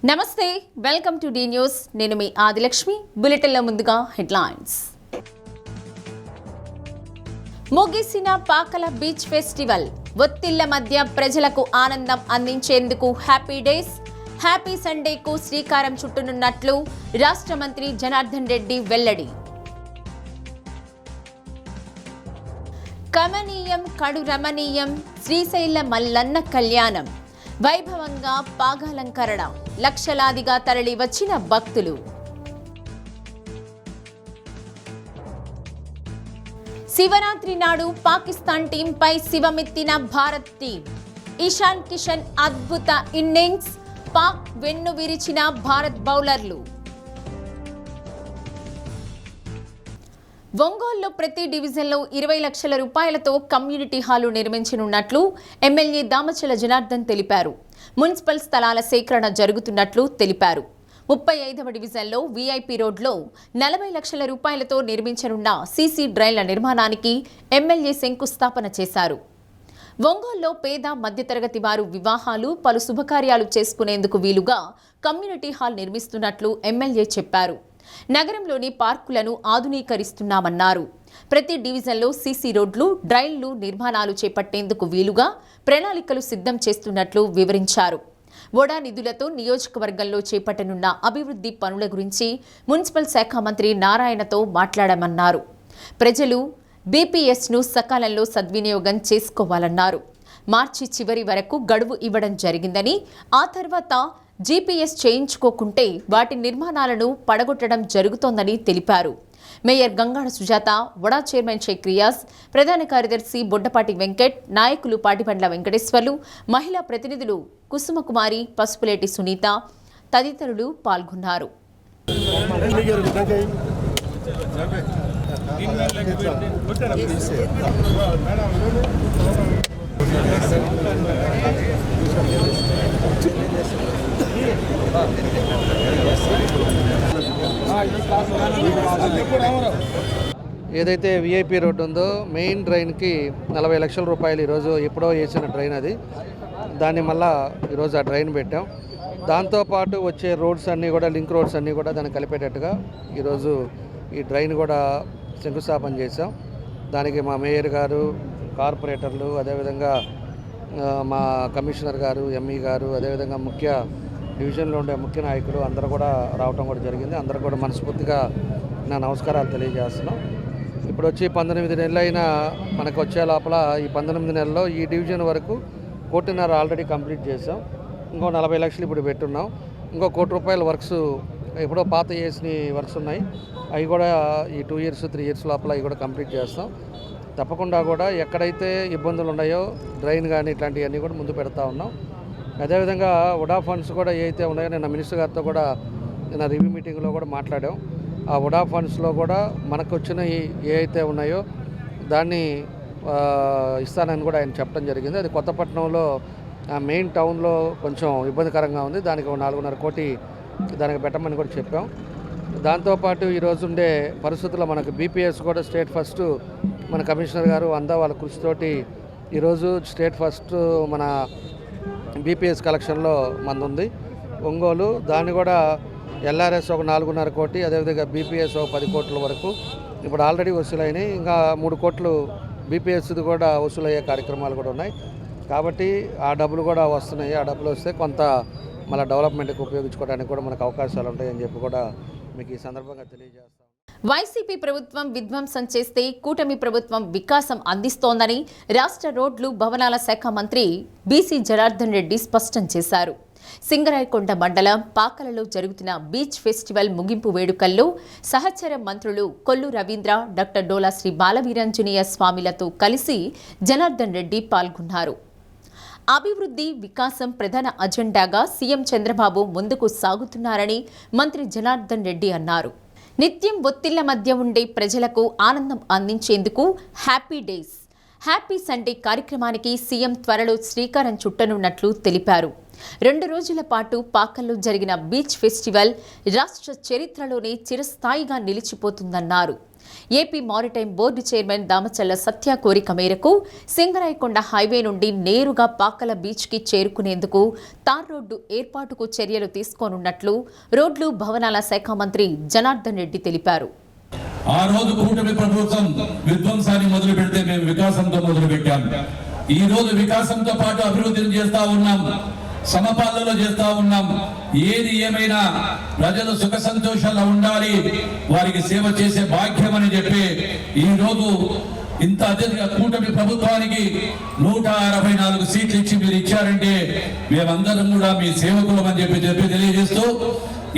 నమస్తే, welcome to D news. నేను మీ ఆదిలక్ష్మి. బులెటిన్ల ముందుగా హెడ్లైన్స్. ముగిసిన పాకల బీచ్ ఫెస్టివల్. ఒత్తిళ్ల మధ్య ప్రజలకు ఆనందం అందించేందుకు హ్యాపీ డేస్, హ్యాపీ సండేకు శ్రీకారం చుట్టనున్నట్లు రాష్ట్ర మంత్రి జనార్దన్ రెడ్డి వెల్లడి. కమనీయం కడు రమణీయం శ్రీశైల మల్లన్న కళ్యాణం. వైభవంగా పాగాలంకరణ. లక్షలాదిగా తరలి వచ్చిన భక్తులు. శివరాత్రి నాడు పాకిస్తాన్ టీంపై శివమెత్తిన భారత్ టీం. ఇషాన్ కిషన్ అద్భుత ఇన్నింగ్స్. పాక్ వెన్ను విరిచిన భారత్ బౌలర్లు. ఒంగోలులో ప్రతి డివిజన్లో 20 లక్షల రూపాయలతో కమ్యూనిటీ హాలు నిర్మించనున్నట్లు ఎమ్మెల్యే దామచల జనార్దన్ తెలిపారు. మున్సిపల్ స్థలాల సేకరణ జరుగుతున్నట్లు తెలిపారు. 35వ డివిజన్లో వీఐపీ రోడ్లో 40 లక్షల రూపాయలతో నిర్మించనున్న సీసీ డ్రైన్ల నిర్మాణానికి ఎమ్మెల్యే శంకుస్థాపన చేశారు. ఒంగోలులో పేద మధ్యతరగతి వారు వివాహాలు, పలు శుభకార్యాలు చేసుకునేందుకు వీలుగా కమ్యూనిటీ హాల్ నిర్మిస్తున్నట్లు ఎమ్మెల్యే చెప్పారు. నగరంలోని పార్కులను ఆధునీకరిస్తున్నామన్నారు. ప్రతి డివిజన్లో సీసీ రోడ్లు, డ్రైన్లు నిర్మాణాలు చేపట్టేందుకు వీలుగా ప్రణాళికలు సిద్ధం చేస్తున్నట్లు వివరించారు. వోడా నిధులతో నియోజకవర్గంలో చేపట్టనున్న అభివృద్ధి పనుల గురించి మున్సిపల్ శాఖ మంత్రి నారాయణతో మాట్లాడామన్నారు. ప్రజలు బీపీఎస్ను సకాలంలో సద్వినియోగం చేసుకోవాలన్నారు. మార్చి చివరి వరకు గడువు ఇవ్వడం జరిగిందని, ఆ తర్వాత జీపీఎస్ చేయించుకోకుంటే వాటి నిర్మాణాలను పడగొట్టడం జరుగుతోందని తెలిపారు. మేయర్ గంగాడ సుజాత, వడా చైర్మన్ షేక్ రియాజ్, ప్రధాన కార్యదర్శి బొడ్డపాటి వెంకట్, నాయకులు పాటిపండ్ల వెంకటేశ్వర్లు, మహిళా ప్రతినిధులు కుసుమకుమారి, పసుపులేటి సునీత తదితరులు పాల్గొన్నారు. ఏదైతే విఐపి రోడ్డు ఉందో మెయిన్ డ్రైన్కి 40 లక్షల రూపాయలు ఈరోజు ఎప్పుడో వేసిన డ్రైన్ అది. దాన్ని మళ్ళా ఈరోజు ఆ డ్రైన్ పెట్టాం. దాంతోపాటు వచ్చే రోడ్స్ అన్నీ కూడా, లింక్ రోడ్స్ అన్నీ కూడా దాన్ని కలిపేటట్టుగా ఈరోజు ఈ డ్రైన్ కూడా శంకుస్థాపన చేశాం. దానికి మా మేయర్ గారు, కార్పొరేటర్లు, అదేవిధంగా మా కమిషనర్ గారు, ఎంఈ గారు, అదేవిధంగా ముఖ్య డివిజన్లో ఉండే ముఖ్య నాయకులు అందరూ కూడా రావటం కూడా జరిగింది. అందరూ కూడా మనస్ఫూర్తిగా నా నమస్కారాలు తెలియజేస్తున్నాం. ఇప్పుడు వచ్చి 19 నెలలు అయినా మనకు వచ్చే లోపల ఈ 19 నెలల్లో ఈ డివిజన్ వరకు 1.5 కోటి ఆల్రెడీ కంప్లీట్ చేసాం. ఇంకో 40 లక్షలు ఇప్పుడు పెట్టున్నాం. ఇంకో 1 కోటి రూపాయల వర్క్స్ ఎప్పుడో పాత చేసిన వర్క్స్ ఉన్నాయి. అవి కూడా ఈ 2 ఇయర్స్ 3 ఇయర్స్ లోపల అవి కూడా కంప్లీట్ చేస్తాం. తప్పకుండా కూడా ఎక్కడైతే ఇబ్బందులు ఉన్నాయో డ్రైన్ కానీ ఇట్లాంటివన్నీ కూడా ముందు పెడతా ఉన్నాం. అదేవిధంగా వడా ఫండ్స్ కూడా ఏవైతే ఉన్నాయో నిన్న మినిస్టర్ గారితో కూడా నిన్న రివ్యూ మీటింగ్లో కూడా మాట్లాడాం. ఆ వడా ఫండ్స్లో కూడా మనకు వచ్చిన ఏ అయితే ఉన్నాయో దాన్ని ఇస్తానని కూడా ఆయన చెప్పడం జరిగింది. అది కొత్తపట్నంలో మెయిన్ టౌన్లో కొంచెం ఇబ్బందికరంగా ఉంది. దానికి 4.5 కోటి దానికి పెట్టమని కూడా చెప్పాం. దాంతోపాటు ఈరోజు ఉండే పరిస్థితుల్లో మనకు బీపీఎస్ కూడా స్టేట్ ఫస్ట్ మన కమిషనర్ గారు వాళ్ళ కృషితోటి ఈరోజు స్టేట్ ఫస్ట్ మన బీపీఎస్ కలెక్షన్లో ఉంది ఒంగోలు. దాన్ని కూడా ఎల్ఆర్ఎస్ ఒక 4.5 కోటి, అదేవిధంగా బీపీఎస్ ఒక 10 కోట్ల వరకు ఇప్పుడు ఆల్రెడీ వసూలైనాయి. ఇంకా 3 కోట్లు బీపీఎస్ది కూడా వసూలయ్యే కార్యక్రమాలు కూడా ఉన్నాయి. కాబట్టి ఆ డబ్బులు కూడా వస్తున్నాయి. ఆ డబ్బులు వస్తే కొంత మళ్ళీ డెవలప్మెంట్కి ఉపయోగించుకోవడానికి కూడా మనకు అవకాశాలు ఉంటాయని చెప్పి కూడా మీకు ఈ సందర్భంగా తెలియజేస్తాం. వైసీపీ ప్రభుత్వం విధ్వంసం చేస్తే కూటమి ప్రభుత్వం వికాసం అందిస్తోందని రాష్ట్ర రోడ్లు, భవనాల శాఖ మంత్రి బీసీ జనార్దన్ రెడ్డి స్పష్టం చేశారు. సింగరాయకొండ మండలం పాకలలో జరుగుతున్న బీచ్ ఫెస్టివల్ ముగింపు వేడుకల్లో సహచర మంత్రులు కొల్లు రవీంద్ర, డాక్టర్ డోలా శ్రీ బాలవీరాంజనేయ స్వామిలతో కలిసి జనార్దన్ రెడ్డి పాల్గొన్నారు. అభివృద్ధి, వికాసం ప్రధాన అజెండాగా సీఎం చంద్రబాబు ముందుకు సాగుతున్నారని మంత్రి జనార్దన్ రెడ్డి అన్నారు. నిత్యం ఒత్తిళ్ల మధ్య ఉండే ప్రజలకు ఆనందం అందించేందుకు హ్యాపీ డేస్, హ్యాపీ సండే కార్యక్రమానికి సీఎం త్వరలో శ్రీకారం చుట్టనున్నట్లు తెలిపారు. 2 రోజుల పాటు పాకల్లో జరిగిన బీచ్ ఫెస్టివల్ రాష్ట్ర చరిత్రలోనే చిరస్థాయిగా నిలిచిపోతుందన్నారు. AP maritime board chairman Damachalla Satya కోరిక మేరకు సింగరాయకొండ హైవే నుండి నేరుగా పాకల బీచ్కి చేరుకునేందుకు తార్ రోడ్డు ఏర్పాటుకు చర్యలు తీసుకోనున్నట్లు రోడ్లు భవనాల శాఖ మంత్రి జనార్దన్ రెడ్డి తెలిపారు. ఆ రోజు కూటమి ప్రభుత్వం విధ్వంసాన్ని మొదలు పెడితే మేము వికాసంతో మొదలు పెట్టాం. ఈ రోజు వికాసంతో పాటు అభివృద్ధిని చేస్తా ఉన్నాం, సమపాలనలో చేస్తా ఉన్నాం. ఏది ఏమైనా ప్రజలు సుఖ సంతోషాలు ఉండాలి, వారికి సేవ చేసే భాగ్యం అని చెప్పి ఈ రోజు ఇంత అత్యధిక కూటమి ప్రభుత్వానికి 164 సీట్లు ఇచ్చి మీరు ఇచ్చారంటే మేమందరం కూడా మీ సేవకులం అని చెప్పి తెలియజేస్తూ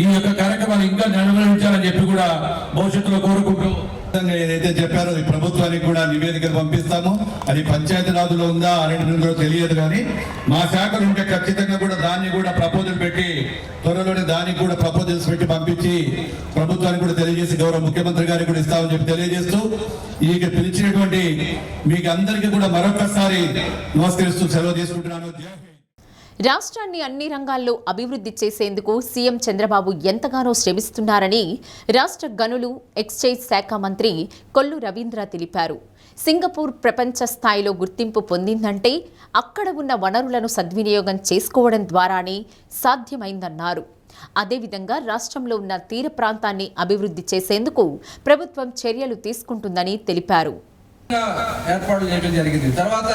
ఈ యొక్క కార్యక్రమాన్ని ఇంకా నిర్వహించాలని చెప్పి కూడా భవిష్యత్తులో కోరుకుంటూ ఏదైతే చెప్పారో ఈ ప్రభుత్వానికి కూడా నివేదికలు పంపిస్తాము. అది పంచాయతీరాజులో ఉందా అన్నింటిలో తెలియదు, కానీ మా శాఖలు ఉంటే ఖచ్చితంగా కూడా దాన్ని కూడా ప్రపోజల్ పెట్టి త్వరలోనే దానికి కూడా ప్రపోజల్స్ పెట్టి పంపించి ప్రభుత్వానికి కూడా తెలియజేసి గౌరవ ముఖ్యమంత్రి గారికి కూడా ఇస్తామని చెప్పి తెలియజేస్తూ ఈ పిలిచినటువంటి మీకు అందరికీ కూడా మరొకసారి నమస్కరిస్తూ సెలవు తీసుకుంటున్నాను. రాష్ట్రాన్ని అన్ని రంగాల్లో అభివృద్ధి చేసేందుకు సీఎం చంద్రబాబు ఎంతగానో శ్రమిస్తున్నారని రాష్ట్ర గనులు ఎక్సైజ్ శాఖ మంత్రి కొల్లు రవీంద్ర తెలిపారు. సింగపూర్ ప్రపంచ స్థాయిలో గుర్తింపు పొందిందంటే అక్కడ ఉన్న వనరులను సద్వినియోగం చేసుకోవడం ద్వారానే సాధ్యమైందన్నారు. అదేవిధంగా రాష్ట్రంలో ఉన్న తీర ప్రాంతాన్ని అభివృద్ధి చేసేందుకు ప్రభుత్వం చర్యలు తీసుకుంటుందని తెలిపారు. ఏర్పాట్లు చేయడం జరిగింది. తర్వాత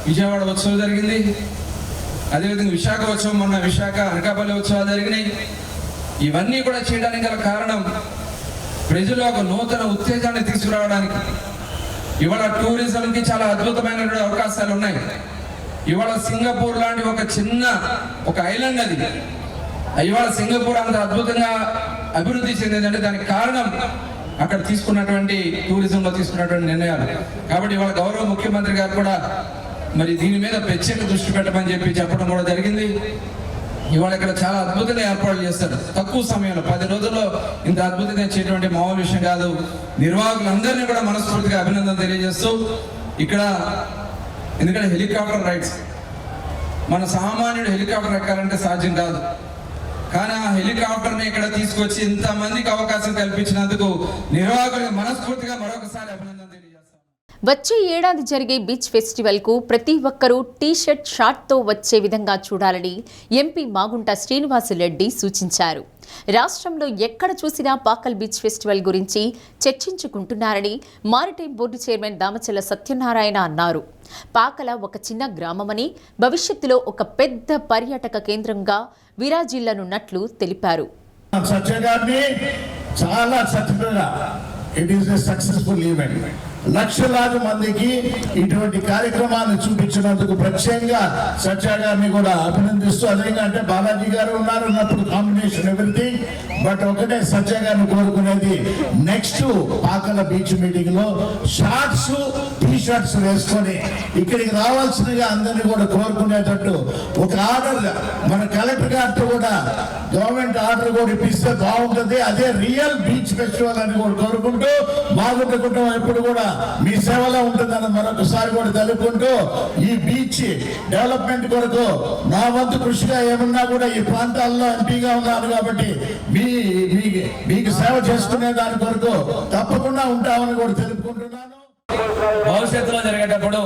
విజయవాడ ఉత్సవం జరిగింది, అదేవిధంగా విశాఖ ఉత్సవం, మొన్న విశాఖ అనకాపల్లి ఉత్సవాలు జరిగినాయి. ఇవన్నీ కూడా చేయడానికి గల కారణం ప్రజలు ఒక నూతన ఉత్తేజాన్ని తీసుకురావడానికి. ఇవాళ టూరిజంకి చాలా అద్భుతమైనటువంటి అవకాశాలు ఉన్నాయి. ఇవాళ సింగపూర్ లాంటి ఒక చిన్న ఐలాండ్ అది. ఇవాళ సింగపూర్ అంత అద్భుతంగా అభివృద్ధి చెందిందంటే దానికి కారణం అక్కడ తీసుకున్నటువంటి టూరిజంలో తీసుకున్నటువంటి నిర్ణయాలు. కాబట్టి ఇవాళ గౌరవ ముఖ్యమంత్రి గారు కూడా మరి దీని మీద ప్రత్యేక దృష్టి పెట్టమని చెప్పడం కూడా జరిగింది. ఇవాళ ఇక్కడ చాలా అద్భుతంగా ఏర్పాట్లు చేస్తారు. తక్కువ సమయంలో 10 రోజుల్లో ఇంత అద్భుతంగా చేయటువంటి మామూలు విషయం కాదు. నిర్వాహకులందరినీ కూడా మనస్ఫూర్తిగా అభినందన తెలియజేస్తూ ఇక్కడ ఎందుకంటే హెలికాప్టర్ రైడ్స్ మన సామాన్యుడు హెలికాప్టర్ ఎక్కాలంటే సాధ్యం కాదు. కానీ ఆ హెలికాప్టర్ని ఇక్కడ తీసుకొచ్చి ఇంతమందికి అవకాశం కల్పించినందుకు నిర్వాహకులకు మనస్ఫూర్తిగా మరొకసారి అభినందన తెలియజేస్తాం. వచ్చే ఏడాది జరిగే బీచ్ ఫెస్టివల్కు ప్రతి ఒక్కరూ టీ-షర్ట్ షార్ట్తో వచ్చే విధంగా చూడాలని ఎంపీ మాగుంట శ్రీనివాసులరెడ్డి సూచించారు. రాష్ట్రంలో ఎక్కడ చూసినా పాకల్ బీచ్ ఫెస్టివల్ గురించి చర్చించుకుంటున్నారని maritime board chairman Damachalla Satyanarayana అన్నారు. పాకల ఒక చిన్న గ్రామమని భవిష్యత్తులో ఒక పెద్ద పర్యాటక కేంద్రంగా విరాజిల్లనున్నట్లు తెలిపారు. లక్షలాది మందికి ఇటువంటి కార్యక్రమాన్ని చూపించినందుకు ప్రత్యేకంగా సత్య గారిని కూడా అభినందిస్తూ, అదేంటంటే బాలాజీ గారు ఉన్నప్పుడు కాంబినేషన్ ఎవ్రీథింగ్, బట్ ఒకటే సత్య గారిని కోరుకునేది నెక్స్ట్ పాకల బీచ్ మీటింగ్ లో షార్ట్స్ టీ-షర్ట్స్ వేసుకొని ఇక్కడికి రావాల్సిందిగా అందరినీ కూడా కోరుకునేటట్టు ఒక ఆర్డర్ మన కలెక్టర్ గారితో కూడా గవర్నమెంట్ ఆర్డర్ కూడా ఇప్పిస్తే బాగుంటుంది. అదే రియల్ బీచ్ ఫెస్టివల్ అని కూడా కోరుకుంటూ మాగుంట కుటుంబం ఎప్పుడు కూడా మీ సేవలో ఉంటుందని మరొకసారి కూడా తెలుపుకుంటూ ఈ బీచ్ డెవలప్మెంట్ కొరకు నా వంతు కృషిగా ఏమన్నా కూడా ఈ ప్రాంతాల్లో ఎంపీగా ఉన్నాను కాబట్టి మీకు సేవ చేసుకునే దాని కొరకు తప్పకుండా ఉంటామని కూడా తెలుపుకుంటున్నాను. భవిష్యత్తులో జరిగేటప్పుడు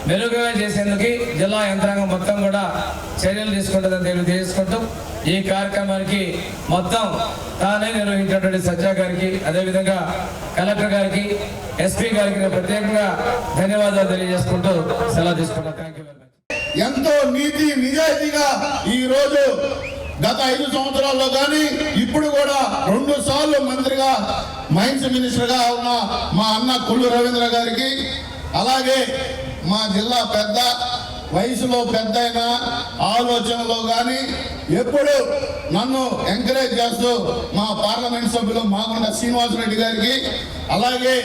మెరుగుగా చేసేందుకు జిల్లా యంత్రాంగం మొత్తం కూడా చర్యలు తీసుకుంటుందని తెలియజేసుకుంటూ ఈ కార్యక్రమానికి మొత్తం తానే నిర్వహించినటువంటి సత్య గారికి, అదేవిధంగా కలెక్టర్ గారికి, ఎస్పీ గారికి ప్రత్యేకంగా ధన్యవాదాలు తెలియజేసుకుంటూ సెలవు తీసుకుంటాం. Thank you very much. ఎంతో నీతి నిజాయితీగా ఈ రోజు గత 5 సంవత్సరాల్లో కానీ ఇప్పుడు కూడా 2 సార్లు మంత్రిగా మైన్స్ మినిస్టర్గా ఉన్న మా అన్న కొల్లు రవీంద్ర గారికి, అలాగే మా జిల్లా పెద్ద వయసులో పెద్దయిన ఆలోచనలో కానీ ఎప్పుడు నన్ను ఎంకరేజ్ చేస్తూ మా పార్లమెంట్ సభ్యులు మాగుంట శ్రీనివాసరెడ్డి గారికి, అలాగే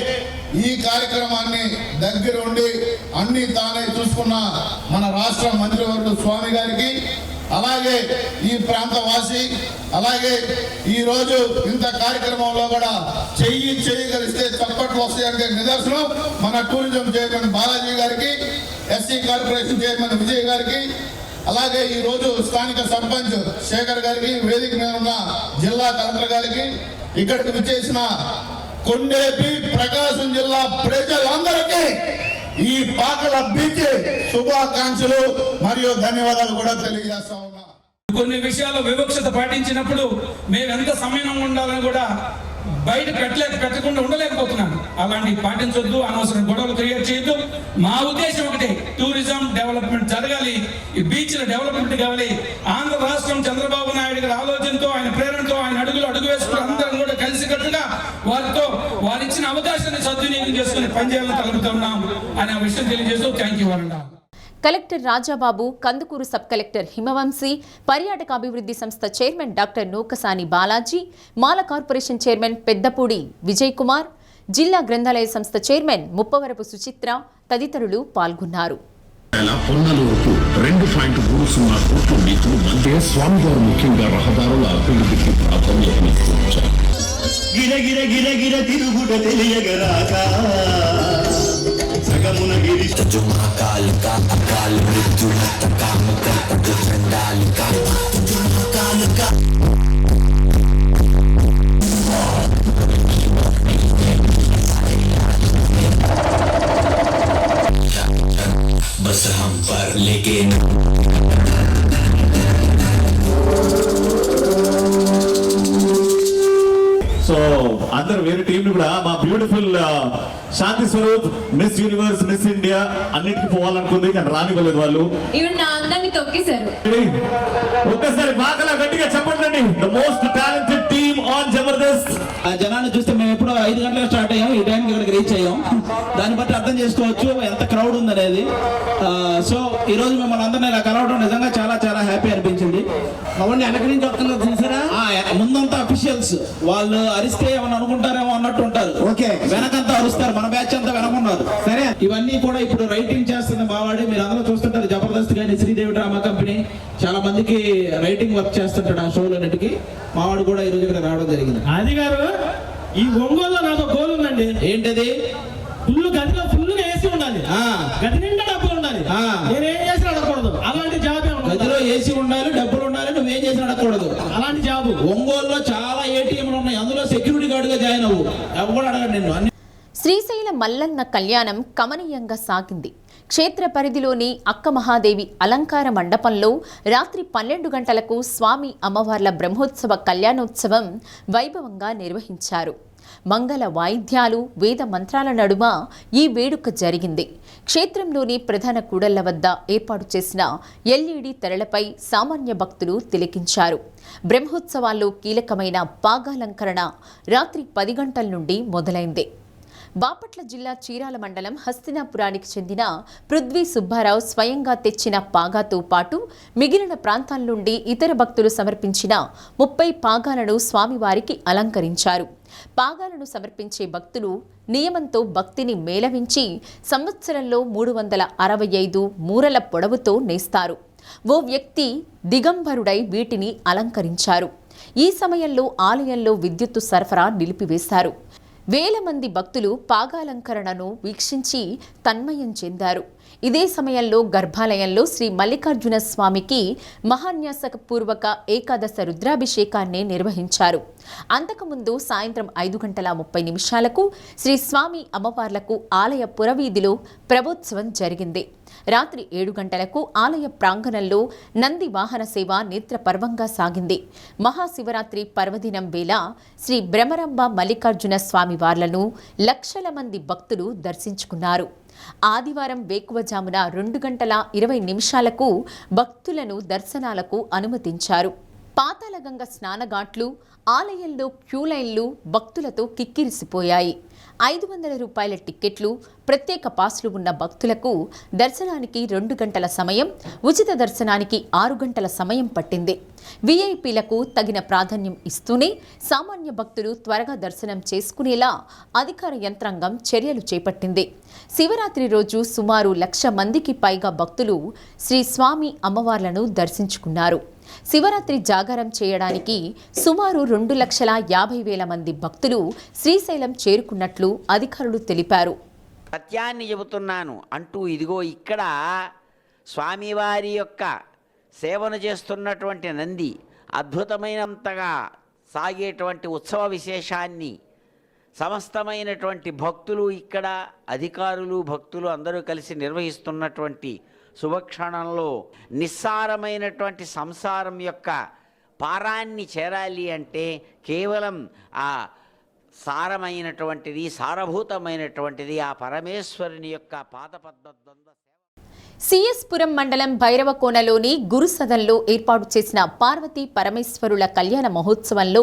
ఈ కార్యక్రమాన్ని దగ్గర ఉండి అన్ని తానే చూసుకున్న మన రాష్ట్ర మంత్రివర్యులు స్వామి గారికి, అలాగే ఈ ప్రాంత వాసి, అలాగే ఈ రోజు ఇంత కార్యక్రమంలో కూడా చేయగలిస్తే చప్పట్లు వస్తాయంటే నిదర్శనం మన టూరిజం చైర్మన్ బాలాజీ గారికి, ఎస్సీ కార్పొరేషన్ చైర్మన్ విజయ్ గారికి, అలాగే ఈ రోజు స్థానిక సర్పంచ్ శేఖర్ గారికి, వేదిక మీద ఉన్న జిల్లా కలెక్టర్ గారికి, ఇక్కడికి విచ్చేసిన కొండేపి ప్రకాశం జిల్లా ప్రజలందరికీ ఈ పాకల బీచ్ శుభాకాంక్షలు మరియు ధన్యవాదాలు కూడా తెలియజేస్తా ఉన్నా. కొన్ని విషయాల్లో వివక్షత పాటించినప్పుడు మేము ఎంత సమయం ఉండాలని కూడా బయట పెట్టకుండా ఉండలేకపోతున్నాను. అలాంటివి పాటించొద్దు, అనవసరం గొడవలు క్రియేట్ చేయొద్దు. మా ఉద్దేశం ఒకటే, టూరిజం డెవలప్మెంట్ జరగాలి, ఈ బీచ్ల డెవలప్మెంట్ కావాలి. ఆంధ్ర రాష్ట్రం చంద్రబాబు నాయుడు గారి ఆలోచనతో, ఆయన ప్రేరణతో, ఆయన అడుగు వేసుకుని అందరం కూడా కలిసికట్టుగా వారు ఇచ్చిన అవకాశాన్ని సద్వినియోగం చేసుకుని పనిచేయాలని తలుపుతున్నాం అనే విషయం తెలియజేస్తూ థ్యాంక్ యూ అన్నా. Collector Rajababu, Kandukur sub collector Himavamshi, పర్యాటక అభివృద్ధి సంస్థ chairman doctor Nukasani Balaji, Mala corporation chairman Peddapudi Vijay Kumar, జిల్లా గ్రంథాలయ సంస్థ చైర్మన్ ముప్పవరపు సుచిత్ర తదితరులు పాల్గొన్నారు. పొన్నలూరుకు 2.30 కోట్ల నిధులు మధ్య స్వామివారు ముఖ్యంగా రహదారుల అభివృద్ధికి ప్రాధాన్యతనిచ్చారు. గిరగిర గిరగిర తిరుగుట తెలియగరాక సగమున గిరి కాలిక అకాల మృత్యు కామ కల్పక చండాలిక కాలిక बस हम पर लेकिन సో అందరు వేరే టీంలు కూడా మా beautiful Shanti Swaroop Miss Universe Miss India అన్నిటికీ పోవాలనుకుంది కానీ రానివ్వలేదు వాళ్ళు. ఈవెన్ నా అందాన్ని తొక్కేశారు. ఒక్కసారి బాగా గట్టిగా చెప్పండి. The most talented team on Jabardasth. ఆ జనాన్ని చూస్తే మేము ఎప్పుడో 5 గంటలకు స్టార్ట్ అయ్యాం, ఈ టైంకి ఇక్కడికి రీచ్ అయ్యాం. దాన్ని బట్టి అర్థం చేసుకోవచ్చు ఎంత క్రౌడ్ ఉందనేది. సో ఈ రోజు మిమ్మల్ని అందరినీ ఇలా కలవడం నిజంగా చాలా చాలా హ్యాపీ అనిపించింది. వెనక నుంచి వస్తున్నారు చూసారా, ముందంతా అఫీషియల్స్ వాళ్ళు అరిస్తే ఏమని అనుకుంటారేమో అన్నట్టు ఉంటారు. ఓకే, వెనకంతా అరుస్తారు, మన బ్యాచ్ అంతా వెనకున్నారు. సరే, ఇవన్నీ కూడా ఇప్పుడు రైటింగ్ చేస్తుంది మావాడి. మీరు అందరూ చూస్తుంటారు జబర్దస్త్ కానీ శ్రీదేవి డ్రామా కంపెనీ చాలా మందికి రైటింగ్ వర్క్ చేస్తుంటాడు ఆ షోలన్నిటికీ. మావాడు కూడా ఈ రోజు ఇక్కడ రావడం జరిగింది. అది గారు, ఈ ఒంగోలులో నాకు గోల్ ఉందండి. ఏంటది? గదిలో ఫుల్గా ఏసీ ఉండాలి, గది నిండా డబ్బులు ఉండాలి. నేనేం చేసినా అడగకూడదు, అలాంటి జాబ్. గదిలో ఏసీ ఉండాలి, డబ్బులు ఉండాలి, నువ్వేం చేసినా అడగకూడదు, అలాంటి జాబ్. ఒంగోలులో చాలా ఏటీఎంలు ఉన్నాయి, అందులో సెక్యూరిటీ గార్డుగా జాయిన్ అవ్వు, ఎవరు అడగండి నిన్ను. శ్రీశైల మల్లన్న కళ్యాణం కమనీయంగా సాగింది. క్షేత్ర పరిధిలోని అక్క మహాదేవి అలంకార మండపంలో రాత్రి 12 గంటలకు స్వామి అమ్మవార్ల బ్రహ్మోత్సవ కళ్యాణోత్సవం వైభవంగా నిర్వహించారు. మంగళ వాయిద్యాలు, వేద మంత్రాల నడుమ ఈ వేడుక జరిగింది. క్షేత్రంలోని ప్రధాన కూడళ్ల వద్ద ఏర్పాటు చేసిన ఎల్ఈడి తెరలపై సామాన్య భక్తులు తిలకించారు. బ్రహ్మోత్సవాల్లో కీలకమైన పాగాలంకరణ రాత్రి 10 గంటల నుండి మొదలైంది. బాపట్ల జిల్లా చీరాల మండలం హస్తినాపురానికి చెందిన పృథ్వీ సుబ్బారావు స్వయంగా తెచ్చిన పాగాతో పాటు మిగిలిన ప్రాంతాల నుండి ఇతర భక్తులు సమర్పించిన 30 పాగాలను స్వామివారికి అలంకరించారు. పాగాలను సమర్పించే భక్తులు నియమంతో భక్తిని మేళవించి సంవత్సరంలో 365 మూరల పొడవుతో నేస్తారు. ఓ వ్యక్తి దిగంబరుడై వీటిని అలంకరించారు. ఈ సమయంలో ఆలయంలో విద్యుత్తు సరఫరా నిలిపివేశారు. వేల మంది భక్తులు పాగాలంకరణను వీక్షించి తన్మయం చెందారు. ఇదే సమయంలో గర్భాలయంలో శ్రీ మల్లికార్జున స్వామికి మహాన్యాసపూర్వక ఏకాదశ రుద్రాభిషేకాన్ని నిర్వహించారు. అంతకుముందు సాయంత్రం 5:30 శ్రీ స్వామి అమ్మవార్లకు ఆలయ పురవీధిలో ప్రభోత్సవం జరిగింది. రాత్రి 7 గంటలకు ఆలయ ప్రాంగణంలో నంది వాహన సేవ నేత్రపర్వంగా సాగింది. మహాశివరాత్రి పర్వదినం వేళ శ్రీ భ్రమరంబ మల్లికార్జున స్వామి వార్లను లక్షల మంది భక్తులు దర్శించుకున్నారు. ఆదివారం వేకువజామున 2:20 భక్తులను దర్శనాలకు అనుమతించారు. పాతాళగంగ స్నానఘాట్లు, ఆలయంలో క్యూలైన్లు భక్తులతో కిక్కిరిసిపోయాయి. 500 రూపాయల టిక్కెట్లు, ప్రత్యేక పాస్లు ఉన్న భక్తులకు దర్శనానికి 2 గంటల సమయం, ఉచిత దర్శనానికి 6 గంటల సమయం పట్టింది. వీఐపీలకు తగిన ప్రాధాన్యం ఇస్తూనే సామాన్య భక్తులు త్వరగా దర్శనం చేసుకునేలా అధికార యంత్రాంగం చర్యలు చేపట్టింది. శివరాత్రి రోజు సుమారు 1,00,000 మందికి పైగా భక్తులు శ్రీ స్వామి అమ్మవార్లను దర్శించుకున్నారు. శివరాత్రి జాగారం చేయడానికి సుమారు 2,50,000 మంది భక్తులు శ్రీశైలం చేరుకున్నట్లు అధికారులు తెలిపారు. సత్యాన్ని చెబుతున్నాను అంటూ ఇదిగో ఇక్కడ స్వామివారి యొక్క సేవను చేస్తున్నటువంటి నంది అద్భుతమైనంతగా సాగేటువంటి ఉత్సవ విశేషాన్ని సమస్తమైనటువంటి భక్తులు ఇక్కడ అధికారులు భక్తులు అందరూ కలిసి నిర్వహిస్తున్నటువంటి శుభక్షణంలో నిస్సారమైనటువంటి సంసారం యొక్క పారాన్ని చేరాలి అంటే కేవలం ఆ సారమైనటువంటిది సారభూతమైనటువంటిది ఆ పరమేశ్వరుని యొక్క పాదపద్మద్వంద్వ సిఎస్పురం మండలం భైరవకోనలోని గురుసదన్లో ఏర్పాటు చేసిన పార్వతీ పరమేశ్వరుల కళ్యాణ మహోత్సవంలో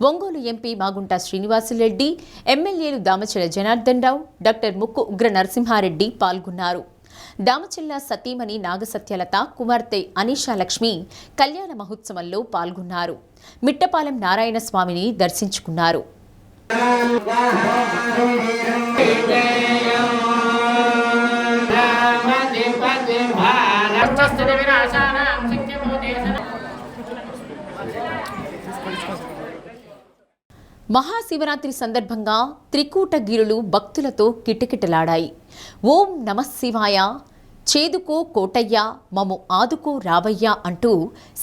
ఒంగోలు ఎంపీ మాగుంట శ్రీనివాసులరెడ్డి, ఎమ్మెల్యేలు దామచల జనార్దన్ రావు, డాక్టర్ ముక్కు ఉగ్ర నరసింహారెడ్డి పాల్గొన్నారు. దామచెల్ల సతీమణి నాగసత్యలత, కుమార్తె అనీషాలక్ష్మి కళ్యాణ మహోత్సవంలో పాల్గొన్నారు. మిట్టపాలెం నారాయణ స్వామిని దర్శించుకున్నారు. మహాశివరాత్రి సందర్భంగా త్రికూటగిరులు భక్తులతో కిటకిటలాడాయి. ఓం నమః శివాయ, చేదుకో కోటయ్య, మము ఆదుకో రావయ్య అంటూ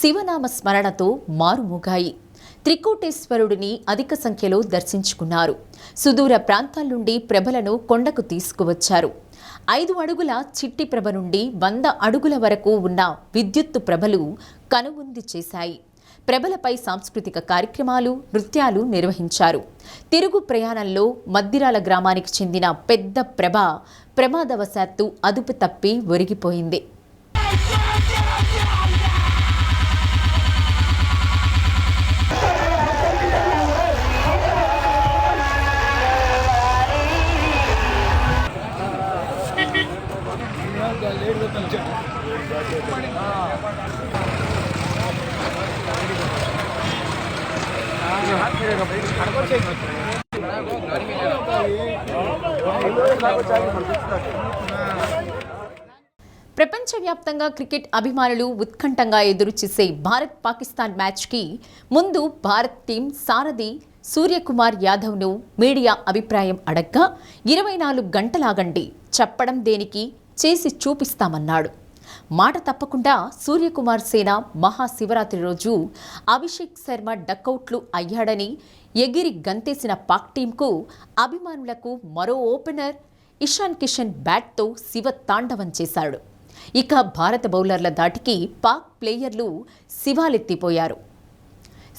శివనామ స్మరణతో మారుమోగాయి. త్రికూటేశ్వరుడిని అధిక సంఖ్యలో దర్శించుకున్నారు. సుదూర ప్రాంతాల నుండి ప్రభలను కొండకు తీసుకువచ్చారు. 5 అడుగుల చిట్టి ప్రభ నుండి 100 అడుగుల వరకు ఉన్న విద్యుత్తు ప్రభలు కనువిందు చేశాయి. ప్రభలపై సాంస్కృతిక కార్యక్రమాలు, నృత్యాలు నిర్వహించారు. తిరుగు ప్రయాణంలో మద్దిరాల గ్రామానికి చెందిన పెద్ద ప్రభ ప్రమాదవశాత్తు అదుపు తప్పి ఒరిగిపోయింది. ప్రపంచవ్యాప్తంగా క్రికెట్ అభిమానులు ఉత్కంఠంగా ఎదురుచూసే భారత్ పాకిస్తాన్ మ్యాచ్కి ముందు భారత్ టీం సారథి సూర్యకుమార్ యాదవ్ను మీడియా అభిప్రాయం అడగ్గా 24 గంటలాగండి, చెప్పడం దేనికి, చేసి చూపిస్తామన్నాడు. మాట తప్పకుండా సూర్యకుమార్ సేన మహాశివరాత్రి రోజు అభిషేక్ శర్మ డకౌట్లు అయ్యాడని ఎగిరి గంతేసిన పాక్ టీంకు అభిమానులకు మరో ఓపెనర్ ఇషాన్ కిషన్ బ్యాట్తో శివ తాండవం చేశాడు. ఇక భారత బౌలర్ల దాటికి పాక్ ప్లేయర్లు శివాలెత్తిపోయారు.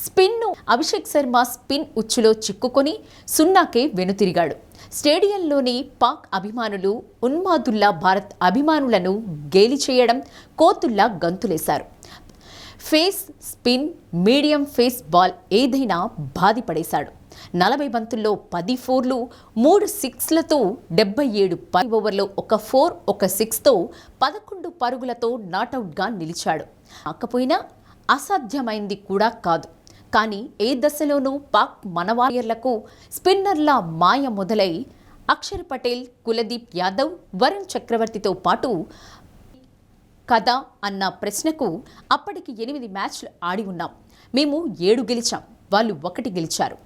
స్పిన్ను అభిషేక్ శర్మ స్పిన్ ఉచ్చులో చిక్కుకొని 0కే వెనుతిరిగాడు. స్టేడియంలోని పాక్ అభిమానులు ఉన్మాదుల్లా భారత్ అభిమానులను గేలి చేయడం, కోతుల్లా గంతులేశారు. Pace, spin, medium pace ball ఏదైనా బాధిపడేశాడు. 40 బంతుల్లో 10 4లు, 3 6లతో 77 ఓవర్లో 1 4, 1 6తో 11 పరుగులతో నాటౌట్గా నిలిచాడు. కాకపోయినా అసాధ్యమైంది కూడా కాదు. కానీ ఏ దశలోనూ పాక్ మనవారియర్లకు స్పిన్నర్ల మాయ మొదలై అక్షర్ పటేల్, కులదీప్ యాదవ్, వరుణ్ చక్రవర్తితో పాటు కదా అన్న ప్రశ్నకు అప్పటికి 8 మ్యాచ్లు ఆడి ఉన్నాం, మేము 7 గెలిచాం, వాళ్ళు 1 గెలిచారు,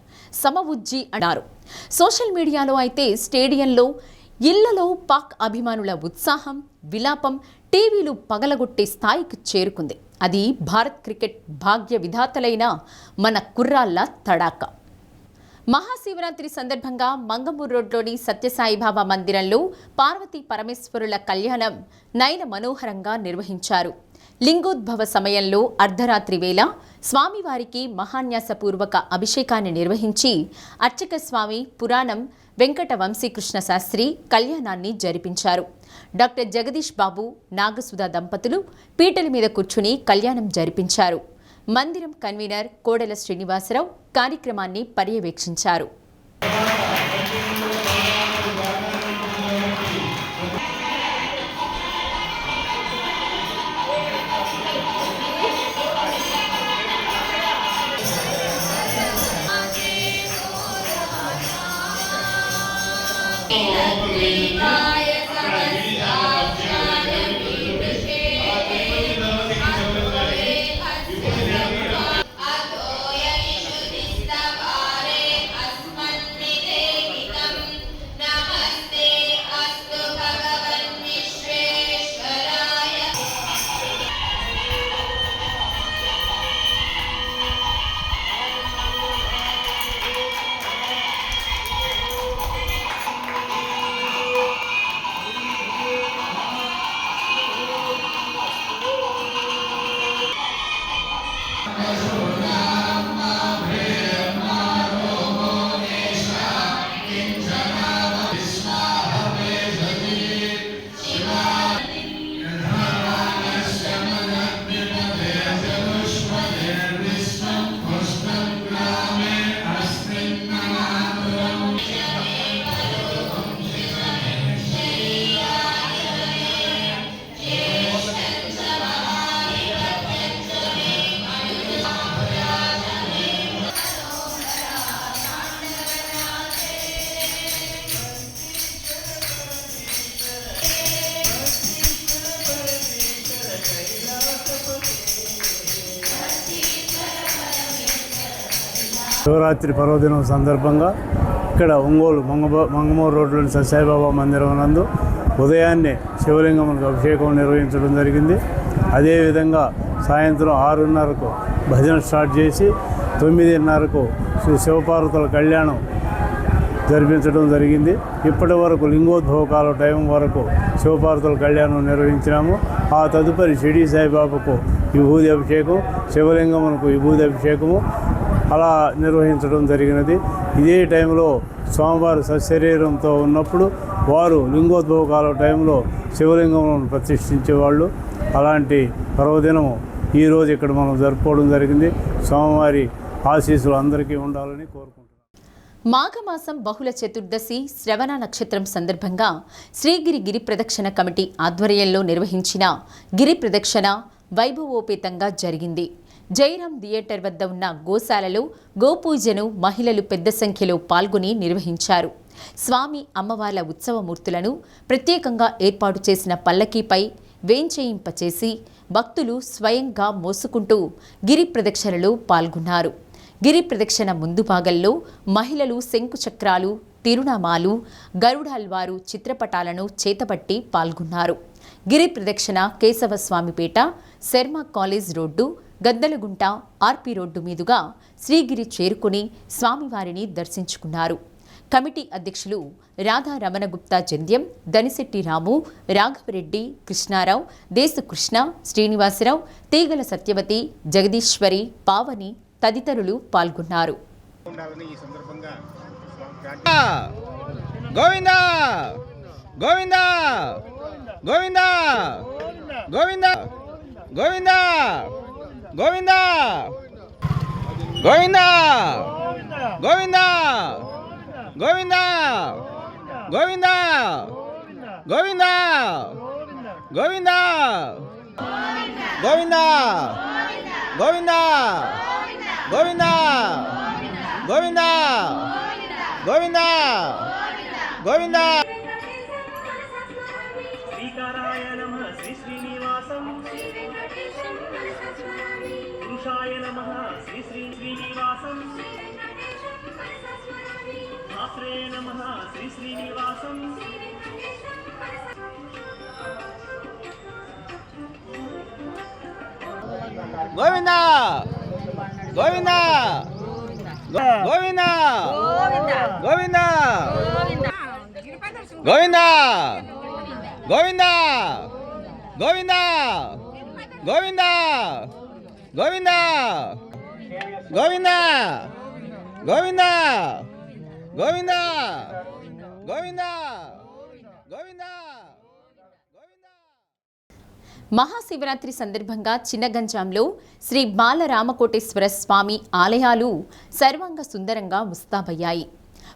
సమవుజ్జి అన్నారు. సోషల్ మీడియాలో అయితే స్టేడియంలో, ఇళ్లలో పాక్ అభిమానుల ఉత్సాహం, విలాపం టీవీలు పగలగొట్టే స్థాయికి చేరుకుంది. అది భారత్ క్రికెట్ భాగ్య విధాతలైన మన కుర్రాళ్ళ తడాక. మహాశివరాత్రి సందర్భంగా మంగమూరు రోడ్లోని సత్యసాయిబాబా మందిరంలో పార్వతీ పరమేశ్వరుల కళ్యాణం నయన మనోహరంగా నిర్వహించారు. లింగోద్భవ సమయంలో అర్ధరాత్రి వేళ స్వామివారికి మహాన్యాసపూర్వక అభిషేకాన్ని నిర్వహించి అర్చక స్వామి పురాణం వెంకట వంశీకృష్ణ శాస్త్రి కళ్యాణాన్ని జరిపించారు. డాక్టర్ జగదీష్ బాబు, నాగసుధా దంపతులు పీటల మీద కూర్చుని కళ్యాణం జరిపించారు. మందిరం కన్వీనర్ కోడెల శ్రీనివాసరావు కార్యక్రమాన్ని పర్యవేక్షించారు. శివరాత్రి పర్వదినం సందర్భంగా ఇక్కడ ఒంగోలు మంగమూరు రోడ్లోని సత్యసాయిబాబా మందిరం నందు ఉదయాన్నే శివలింగములకు అభిషేకం నిర్వహించడం జరిగింది. అదేవిధంగా సాయంత్రం 6:30కు భజన స్టార్ట్ చేసి 9:30కు శ్రీ శివపార్వతుల కళ్యాణం జరిపించడం జరిగింది. ఇప్పటి వరకు లింగోద్భవకాల టైం వరకు శివపార్వతుల కళ్యాణం నిర్వహించినాము. ఆ తదుపరి షిరిడి సాయిబాబాకు విభూది అభిషేకం, శివలింగమునకు విభూది అభిషేకము అలా నిర్వహించడం జరిగినది. ఇదే టైంలో స్వామివారు సశరీరంతో ఉన్నప్పుడు వారు లింగోద్భవకాల టైంలో శివలింగములను ప్రతిష్ఠించేవాళ్ళు. అలాంటి పర్వదినము ఈరోజు ఇక్కడ మనం జరుపుకోవడం జరిగింది. స్వామివారి ఆశీస్సులు అందరికీ ఉండాలని కోరుకుంటున్నాను. మాఘమాసం బహుళ చతుర్దశి శ్రవణ నక్షత్రం సందర్భంగా శ్రీగిరి గిరి ప్రదక్షిణ కమిటీ ఆధ్వర్యంలో నిర్వహించిన గిరి ప్రదక్షిణ వైభవోపేతంగా జరిగింది. జైరాం థియేటర్ వద్ద ఉన్న గోశాలలో గోపూజను మహిళలు పెద్ద సంఖ్యలో పాల్గొని నిర్వహించారు. స్వామి అమ్మవార్ల ఉత్సవమూర్తులను ప్రత్యేకంగా ఏర్పాటు చేసిన పల్లకీపై వేంచేయింపచేసి భక్తులు స్వయంగా మోసుకుంటూ గిరి ప్రదక్షిణలో పాల్గొన్నారు. గిరి ప్రదక్షిణ ముందు భాగంలో మహిళలు శంకుచక్రాలు, తిరునామాలు, గరుడాల్వారు చిత్రపటాలను చేతబట్టి పాల్గొన్నారు. గిరి ప్రదక్షిణ కేశవస్వామిపేట, శర్మ కాలేజ్ రోడ్డు, గద్దలగుంట, ఆర్పి రోడ్డు మీదుగా శ్రీగిరి చేరుకుని స్వామివారిని దర్శించుకున్నారు. కమిటీ అధ్యక్షులు రాధా రమణగుప్తా జంధ్యం, దనిశెట్టి రాము, రాఘవరెడ్డి, కృష్ణారావు, దేశకృష్ణ, శ్రీనివాసరావు, తీగల సత్యవతి, జగదీశ్వరి, పావని తదితరులు పాల్గొన్నారు. గోవిందా గోవిందా గోవిందా గోవిందా గోవిందా గోవిందా గోవిందా గోవిందా గోవిందా గోవిందా గోవిందా గోవిందా గోవిందా గోవిందా గోవిందా గోవిందా గోవిందా గోవిందా శ్రీకారాయ నమః శ్రీ శ్రీనివాసం, పురుషాయ నమః శ్రీ శ్రీనివాసం, శాస్త్రే నమః శ్రీ శ్రీనివాసం, గోవిందా గోవిందా గోవిందా గోవిందా గోవిందా గోవిందా గోవిందా గోవిందా గోవిందా గోవిందా గోవిందా గోవిందా గోవిందా గోవిందా. మహాశివరాత్రి సందర్భంగా చిన్నగంజాంలో శ్రీ బాలరామకోటేశ్వర స్వామి ఆలయాలు సర్వాంగ సుందరంగా ముస్తాబయ్యాయి.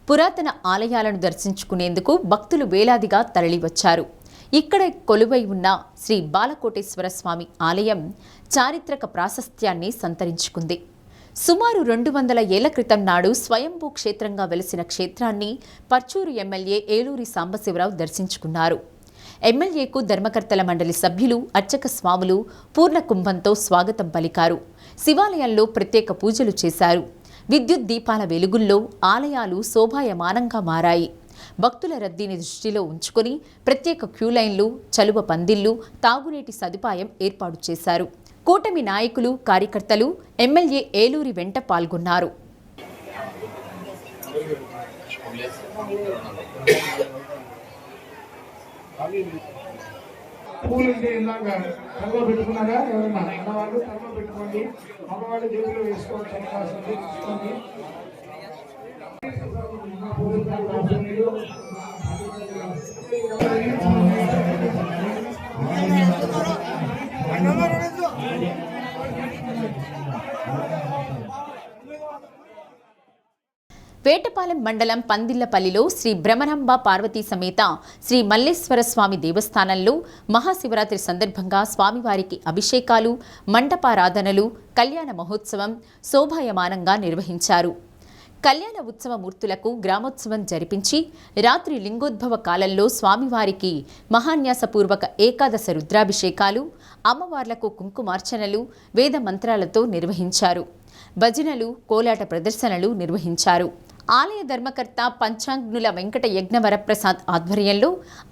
పురాతన ఆలయాలను దర్శించుకునేందుకు భక్తులు వేలాదిగా తరలివచ్చారు. ఇక్కడ కొలువై ఉన్న శ్రీ బాలకోటేశ్వర స్వామి ఆలయం చారిత్రక ప్రాశస్త్యాన్ని సంతరించుకుంది. సుమారు 200 ఏళ్ల క్రితం నాడు స్వయంభూ క్షేత్రంగా వెలిసిన క్షేత్రాన్ని పర్చూరు ఎమ్మెల్యే ఏలూరి సాంబశివరావు దర్శించుకున్నారు. ఎమ్మెల్యేకు ధర్మకర్తల మండలి సభ్యులు, అర్చక స్వాములు పూర్ణ కుంభంతో స్వాగతం పలికారు. శివాలయంలో ప్రత్యేక పూజలు చేశారు. విద్యుత్ దీపాల వెలుగుల్లో ఆలయాలు శోభాయమానంగా మారాయి. భక్తుల రద్దీని దృష్టిలో ఉంచుకొని ప్రత్యేక క్యూలైన్లు, చలువ పందిళ్లు, తాగునీటి సదుపాయం ఏర్పాటు చేశారు. కూటమి నాయకులు, కార్యకర్తలు ఎమ్మెల్యే ఏలూరి వెంట పాల్గొన్నారు. పూలు ఉంటే ఇందాక తలలో పెట్టుకున్నారా ఎవరన్నా ఆడవాళ్ళు తలలో పెట్టుకోండి, మగవాళ్ళు జేబులో వేసుకోవచ్చు. అవకాశం ఉంది, తీసుకోండి. వేటపాలెం మండలం పందిళ్లపల్లిలో శ్రీ బ్రహ్మరాంబ పార్వతీ సమేత శ్రీ మల్లేశ్వర స్వామి దేవస్థానంలో మహాశివరాత్రి సందర్భంగా స్వామివారికి అభిషేకాలు, మండపారాధనలు, కళ్యాణ మహోత్సవం శోభాయమానంగా నిర్వహించారు. కళ్యాణ ఉత్సవ మూర్తులకు గ్రామోత్సవం జరిపించి రాత్రి లింగోద్భవ కాలంలో స్వామివారికి మహాన్యాసపూర్వక ఏకాదశ రుద్రాభిషేకాలు, అమ్మవార్లకు కుంకుమార్చనలు, వేద మంత్రాలతో నిర్వహించారు. భజనలు, కోలాట ప్రదర్శనలు నిర్వహించారు. ఆలయ ధర్మకర్త పంచాంగ్నుల వెంకట యజ్ఞవరప్రసాద్ ఆధ్వర్యంలో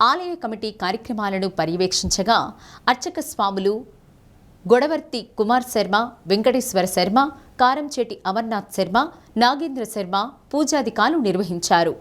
ఆలయ కమిటీ కార్యక్రమాలను పర్యవేక్షించగా అర్చక స్వాములు గొడవర్తి కుమార్ శర్మ, వెంకటేశ్వర శర్మ, కారంచేటి అమర్నాథ్ శర్మ, నాగేంద్ర శర్మ పూజాధికాలు నిర్వహించారు.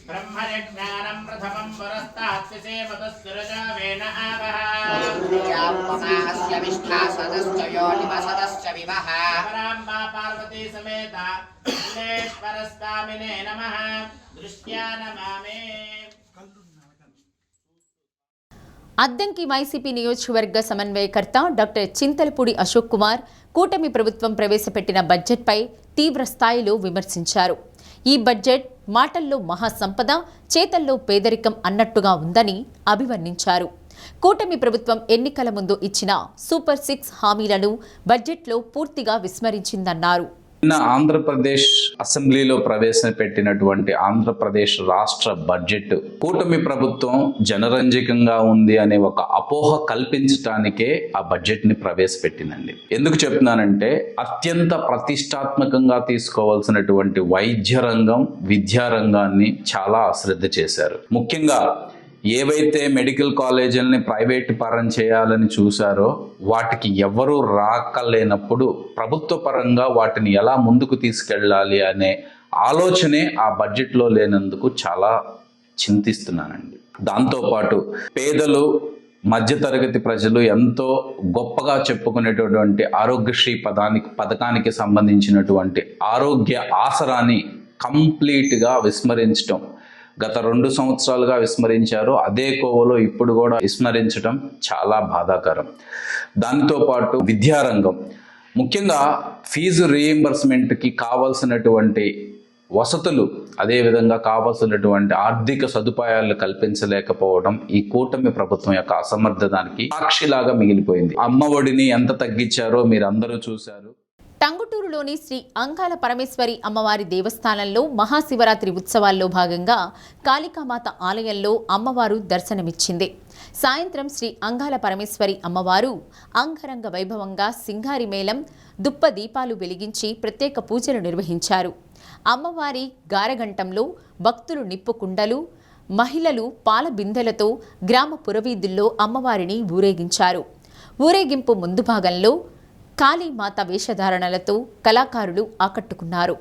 ब्रह्मज्ञानं प्रथमं वरस्तात्से मदस्सुरजावेन आवः ब्रह्मराम्बा पार्वती समेता मल्लेश्वरस्वामिने नमः दृष्ट्या नमामि. అద్దంకి వైసీపీ నియోజకవర్గ సమన్వయకర్త డాక్టర్ చింతలపూడి అశోక్ కుమార్ కూటమి ప్రభుత్వం ప్రవేశపెట్టిన బడ్జెట్పై తీవ్ర స్థాయిలో విమర్శించారు. ఈ బడ్జెట్ మాటల్లో మహాసంపద, చేతల్లో పేదరికం అన్నట్టుగా ఉందని అభివర్ణించారు. కూటమి ప్రభుత్వం ఎన్నికల ముందు ఇచ్చిన సూపర్ 6 హామీలను బడ్జెట్లో పూర్తిగా విస్మరించిందన్నారు. నిన్న ఆంధ్రప్రదేశ్ అసెంబ్లీలో ప్రవేశపెట్టినటువంటి ఆంధ్రప్రదేశ్ రాష్ట్ర బడ్జెట్ కూటమి ప్రభుత్వం జనరంజకంగా ఉంది అనే ఒక అపోహ కల్పించడానికే ఆ బడ్జెట్ ని ప్రవేశపెట్టిందండి. ఎందుకు చెప్తున్నానంటే అత్యంత ప్రతిష్టాత్మకంగా తీసుకోవాల్సినటువంటి వైద్య రంగం, విద్యా రంగాన్ని చాలా అశ్రద్ధ చేశారు. ముఖ్యంగా ఏవైతే మెడికల్ కాలేజీలని ప్రైవేట్ పరం చేయాలని చూశారో వాటికి ఎవరూ రాకలేనప్పుడు ప్రభుత్వ పరంగా వాటిని ఎలా ముందుకు తీసుకెళ్ళాలి అనే ఆలోచనే ఆ బడ్జెట్లో లేనందుకు చాలా చింతిస్తున్నానండి. దాంతోపాటు పేదలు, మధ్యతరగతి ప్రజలు ఎంతో గొప్పగా చెప్పుకునేటటువంటి ఆరోగ్యశ్రీ పథకానికి సంబంధించినటువంటి ఆరోగ్య ఆసరాని కంప్లీట్గా విస్మరించడం, గత 2 సంవత్సరాలుగా విస్మరించారు. అదే కోవలో ఇప్పుడు కూడా విస్మరించడం చాలా బాధాకరం. దానితో పాటు విద్యారంగం, ముఖ్యంగా ఫీజు రీయింబర్స్మెంట్కి కావాల్సినటువంటి వసతులు, అదేవిధంగా కావాల్సినటువంటి ఆర్థిక సదుపాయాలు కల్పించలేకపోవడం ఈ కూటమి ప్రభుత్వం యొక్క అసమర్థతానికి సాక్షిలాగా మిగిలిపోయింది. అమ్మఒడిని ఎంత తగ్గించారో మీరు అందరూ చూశారు. టంగుటూరులోని శ్రీ అంగాల పరమేశ్వరి అమ్మవారి దేవస్థానంలో మహాశివరాత్రి ఉత్సవాల్లో భాగంగా కాళికామాత ఆలయంలో అమ్మవారు దర్శనమిచ్చింది. సాయంత్రం శ్రీ అంగాల పరమేశ్వరి అమ్మవారు అంగరంగ వైభవంగా సింగారి మేళం, దుప్ప దీపాలు వెలిగించి ప్రత్యేక పూజలు నిర్వహించారు. అమ్మవారి గారగంటంలో భక్తులు నిప్పు కుండలు, మహిళలు పాల బిందెలతో గ్రామ పురవీధుల్లో అమ్మవారిని ఊరేగించారు. ఊరేగింపు ముందు భాగంలో కాళీమాత వేషధారణలతో కళాకారులు ఆకట్టుకున్నారు.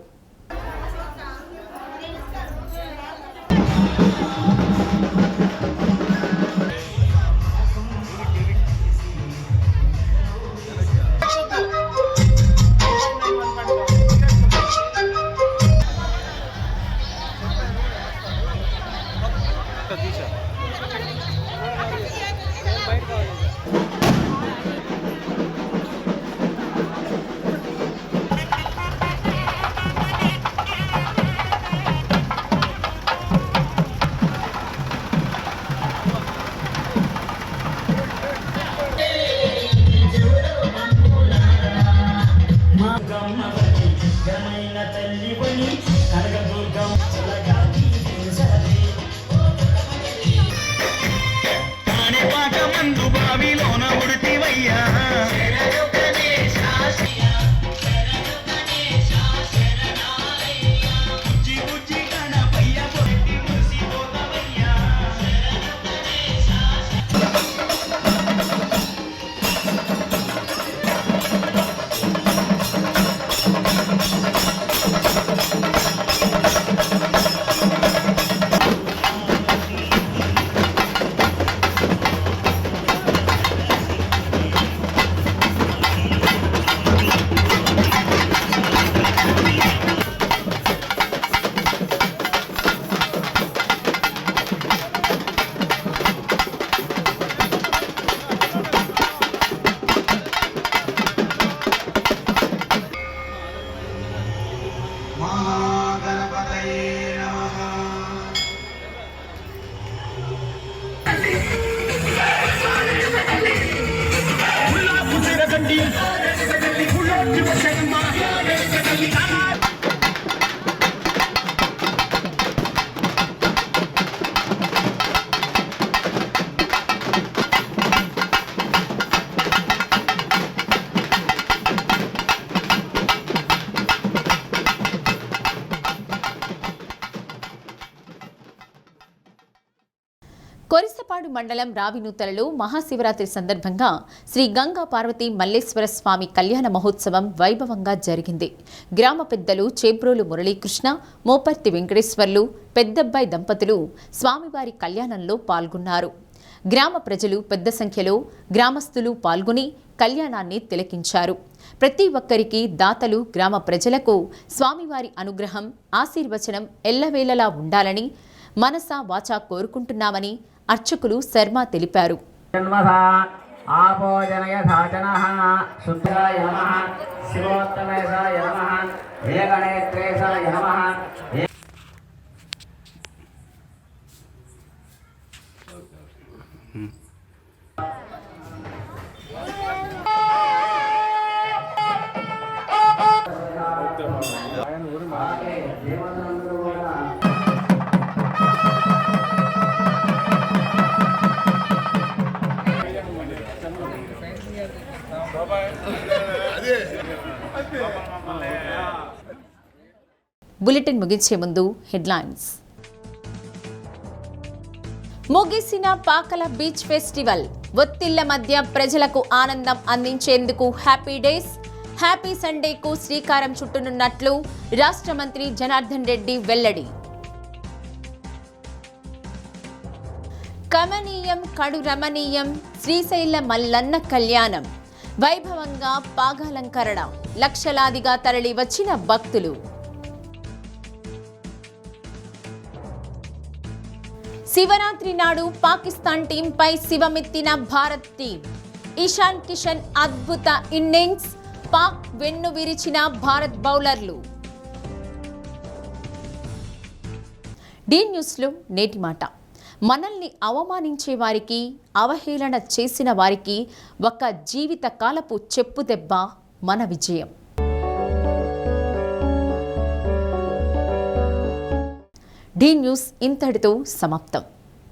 మండలం రావినూతలలో మహాశివరాత్రి సందర్భంగా శ్రీ గంగా పార్వతీ మల్లేశ్వర స్వామి కళ్యాణ మహోత్సవం వైభవంగా జరిగింది. గ్రామ పెద్దలు చేబ్రోలు మురళీకృష్ణ, మోపర్తి వెంకటేశ్వర్లు, పెద్దబ్బాయి దంపతులు స్వామివారి కళ్యాణంలో పాల్గొన్నారు. గ్రామ ప్రజలు పెద్ద సంఖ్యలో గ్రామస్తులు పాల్గొని కళ్యాణాన్ని తిలకించారు. ప్రతి ఒక్కరికి దాతలు గ్రామ ప్రజలకు స్వామివారి అనుగ్రహం, ఆశీర్వచనం ఎల్లవేళలా ఉండాలని మనసా వాచా కోరుకుంటున్నామని అర్చకులు శర్మ తెలిపారు. బులెటిన్ ముగించే ముందు హెడ్లైన్స్. ముగిసిన పాకల బీచ్ ఫెస్టివల్, ఒత్తిళ్ల మధ్య ప్రజలకు ఆనందం అందించేందుకు హ్యాపీ డేస్, హ్యాపీ సండేకు శ్రీకారం చుట్టనున్నట్లు రాష్ట్ర మంత్రి జనార్దన్ రెడ్డి వెల్లడి. కమనీయం కడు రమణీయం శ్రీశైల మల్లన్న కళ్యాణం, వైభవంగా పాగాలంకరణ, లక్షలాదిగా తరలి వచ్చిన భక్తులు. శివరాత్రి నాడు పాకిస్తాన్ టీంపై శివమెత్తిన భారత్ టీం, ఇషాన్ కిషన్ అద్భుత ఇన్నింగ్స్, పాక్ వెన్ను విరిచిన భారత్ బౌలర్లు. డి న్యూస్లో నేటి మాట. మనల్ని అవమానించే వారికి, అవహేళన చేసిన వారికి ఒక జీవిత కాలపు చెప్పుదెబ్బ మన విజయం. డి న్యూస్ ఇంతటితో సమాప్తం.